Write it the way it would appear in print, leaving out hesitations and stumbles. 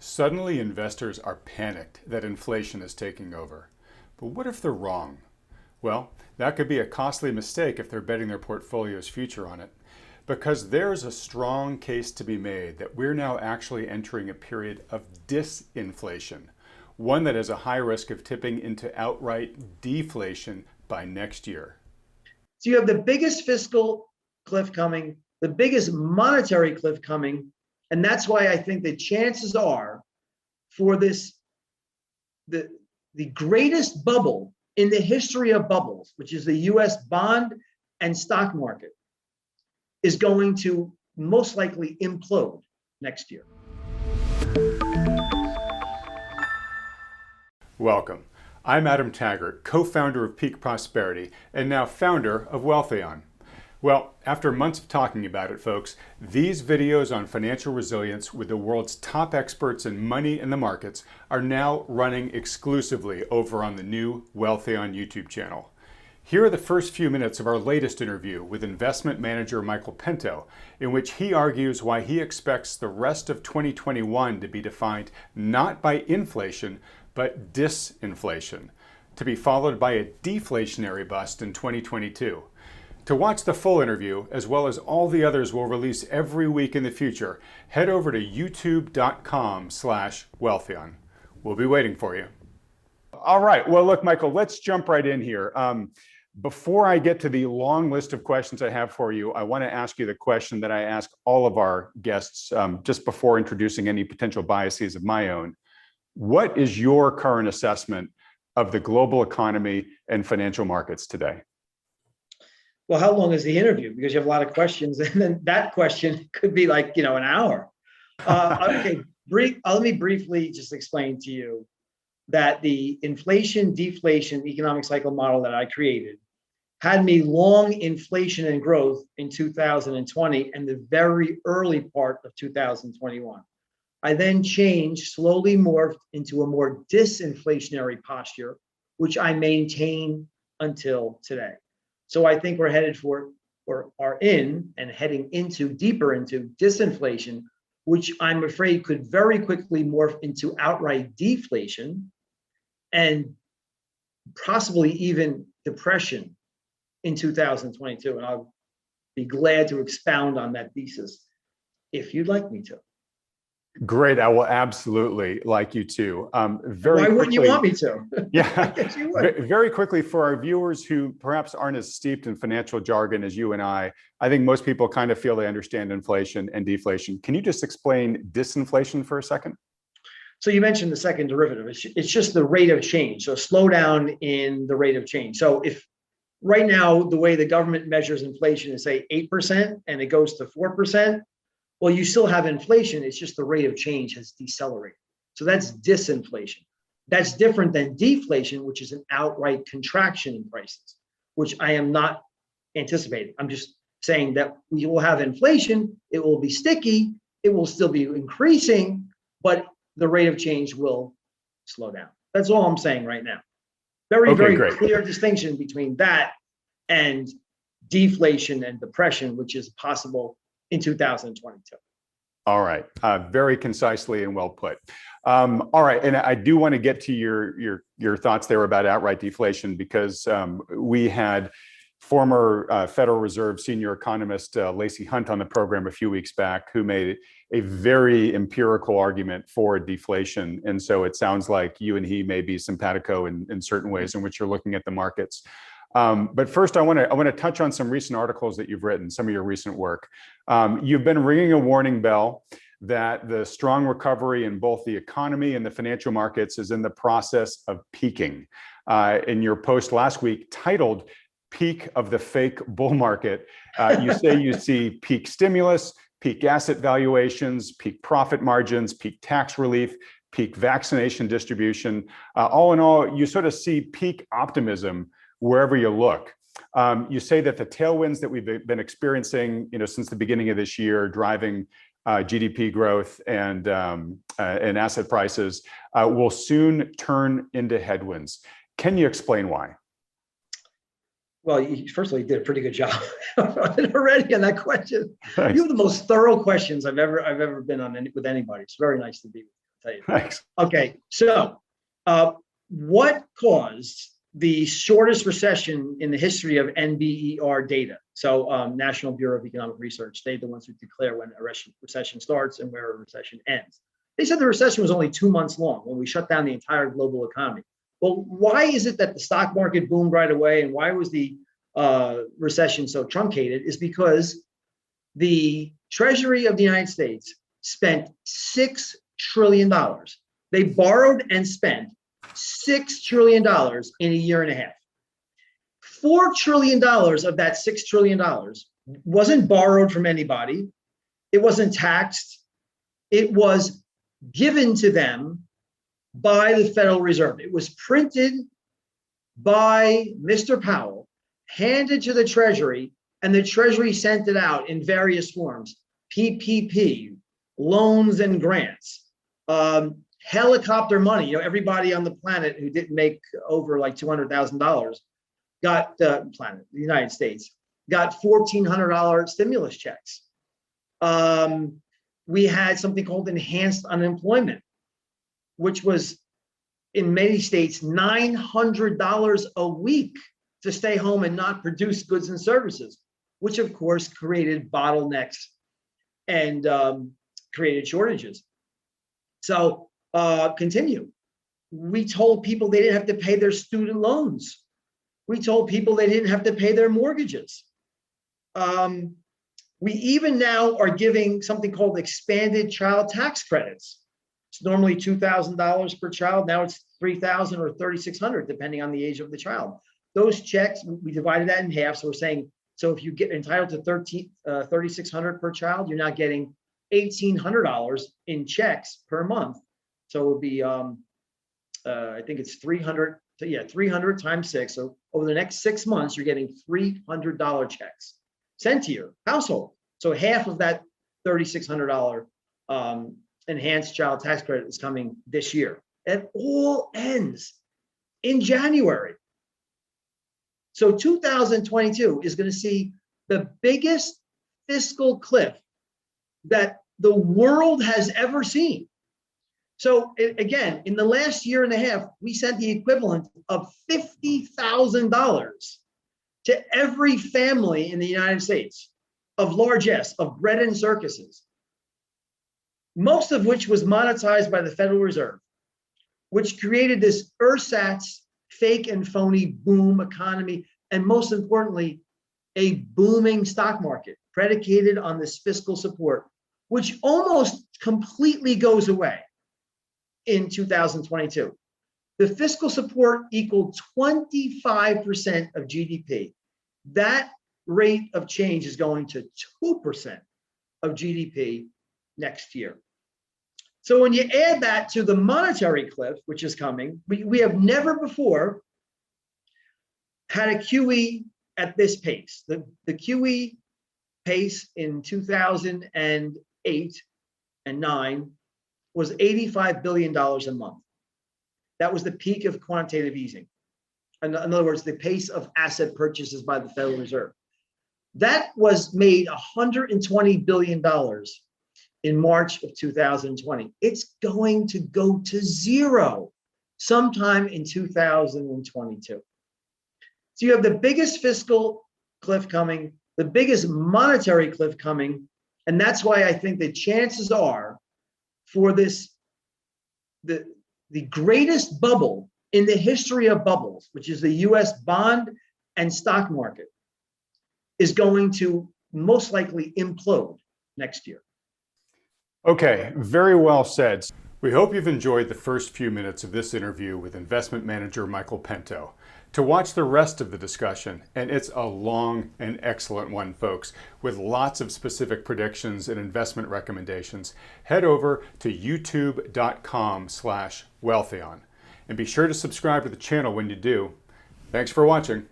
Suddenly, investors are panicked that inflation is taking over. But what if they're wrong? Well, that could be a costly mistake if they're betting their portfolio's future on it. Because there's a strong case to be made that we're now actually entering a period of disinflation, one that has a high risk of tipping into outright deflation by next year. So you have the biggest fiscal cliff coming, the biggest monetary cliff coming, and that's why I think the chances are for this, the greatest bubble in the history of bubbles, which is the US bond and stock market, is going to most likely implode next year. Welcome. I'm Adam Taggart, co-founder of Peak Prosperity and now founder of Wealthion. Well, after months of talking about it, folks, these videos on financial resilience with the world's top experts in money and the markets are now running exclusively over on the new Wealthion YouTube channel. Here are the first few minutes of our latest interview with investment manager Mento Pento, in which he argues why he expects the rest of 2021 to be defined not by inflation, but disinflation, to be followed by a deflationary bust in 2022. To watch the full interview, as well as all the others we'll release every week in the future, head over to youtube.com/Wealthion. We'll be waiting for you. All right. Well, look, Michael, let's jump right in here. Before I get to the long list of questions I have for you, I want to ask you the question that I ask all of our guests just before introducing any potential biases of my own. What is your current assessment of the global economy and financial markets today? Well, how long is the interview? Because you have a lot of questions, and then that question could be like, an hour. Okay, let me briefly just explain to you that the inflation deflation economic cycle model that I created had me long inflation and growth in 2020 and the very early part of 2021. I then changed, slowly morphed into a more disinflationary posture, which I maintain until today. So I think we're headed for, or are in and heading into deeper into disinflation, which I'm afraid could very quickly morph into outright deflation and possibly even depression in 2022. And I'll be glad to expound on that thesis if you'd like me to. Great. I will absolutely like you to. Why wouldn't you want me to? Yeah. I guess you would. Very quickly, for our viewers who perhaps aren't as steeped in financial jargon as you and I think most people kind of feel they understand inflation and deflation. Can you just explain disinflation for a second? So you mentioned the second derivative. It's just the rate of change. So slowdown in the rate of change. So if right now the way the government measures inflation is say 8% and it goes to 4%, well, you still have inflation. It's just the rate of change has decelerated. So that's disinflation. That's different than deflation, which is an outright contraction in prices, which I am not anticipating. I'm just saying that we will have inflation. It will be sticky. It will still be increasing, but the rate of change will slow down. That's all I'm saying right now. Very Great. Clear distinction between that and deflation and depression, which is possible in 2022. All right. Very concisely and well put. All right. And I do want to get to your thoughts there about outright deflation, because we had former Federal Reserve senior economist Lacey Hunt on the program a few weeks back, who made a very empirical argument for deflation. And so it sounds like you and he may be simpatico in certain ways in which you're looking at the markets. But first, I want to touch on some recent articles that you've written, some of your recent work. You've been ringing a warning bell that the strong recovery in both the economy and the financial markets is in the process of peaking. In your post last week titled "Peak of the Fake Bull Market," you say you see peak stimulus, peak asset valuations, peak profit margins, peak tax relief, peak vaccination distribution. All in all, you sort of see peak optimism wherever you look. You say that the tailwinds that we've been experiencing, since the beginning of this year, driving GDP growth and asset prices, will soon turn into headwinds. Can you explain why? Well, first of all, you did a pretty good job already on that question. Thanks. You have the most thorough questions I've ever been on with anybody. It's very nice to be with you. tell you. Thanks. Okay, so what caused the shortest recession in the history of NBER data? So National Bureau of Economic Research, they're the ones who declare when a recession starts and where a recession ends. They said the recession was only 2 months long when we shut down the entire global economy. Well, why is it that the stock market boomed right away, and why was the recession so truncated? Is because the Treasury of the United States spent $6 trillion. They borrowed and spent $6 trillion in a year and a half. $4 trillion of that $6 trillion wasn't borrowed from anybody. It wasn't taxed. It was given to them by the Federal Reserve. It was printed by Mr. Powell, handed to the Treasury, and the Treasury sent it out in various forms: PPP, loans and grants, helicopter money. Everybody on the planet who didn't make over like $200,000 got the United States got $1,400 stimulus checks. We had something called enhanced unemployment, which was in many states $900 a week to stay home and not produce goods and services, which of course created bottlenecks and created shortages. So continue. We told people they didn't have to pay their student loans. We told people they didn't have to pay their mortgages. We even now are giving something called expanded child tax credits. It's normally $2,000 per child. Now it's $3,000 or $3,600, depending on the age of the child. Those checks, we divided that in half. So we're saying, so if you get entitled to $3,600 per child, you're not getting $1,800 in checks per month. So it would be, I think it's 300. So yeah, 300 times 6. So over the next 6 months, you're getting $300 checks sent to your household. So half of that $3,600 enhanced child tax credit is coming this year. It all ends in January. So 2022 is going to see the biggest fiscal cliff that the world has ever seen. So again, in the last year and a half, we sent the equivalent of $50,000 to every family in the United States of largesse, of bread and circuses, most of which was monetized by the Federal Reserve, which created this ersatz fake and phony boom economy, and most importantly, a booming stock market predicated on this fiscal support, which almost completely goes away in 2022. The fiscal support equaled 25% of GDP. That rate of change is going to 2% of GDP next year. So when you add that to the monetary cliff, which is coming, we have never before had a QE at this pace. The QE pace in 2008 and 9 was $85 billion a month. That was the peak of quantitative easing. In other words, the pace of asset purchases by the Federal Reserve. That was made $120 billion in March of 2020. It's going to go to zero sometime in 2022. So you have the biggest fiscal cliff coming, the biggest monetary cliff coming, and that's why I think the chances are for this, the greatest bubble in the history of bubbles, which is the US bond and stock market, is going to most likely implode next year. Okay, very well said. We hope you've enjoyed the first few minutes of this interview with investment manager Mento Pento. To watch the rest of the discussion, and it's a long and excellent one, folks, with lots of specific predictions and investment recommendations, head over to youtube.com/Wealthion. And be sure to subscribe to the channel when you do. Thanks for watching.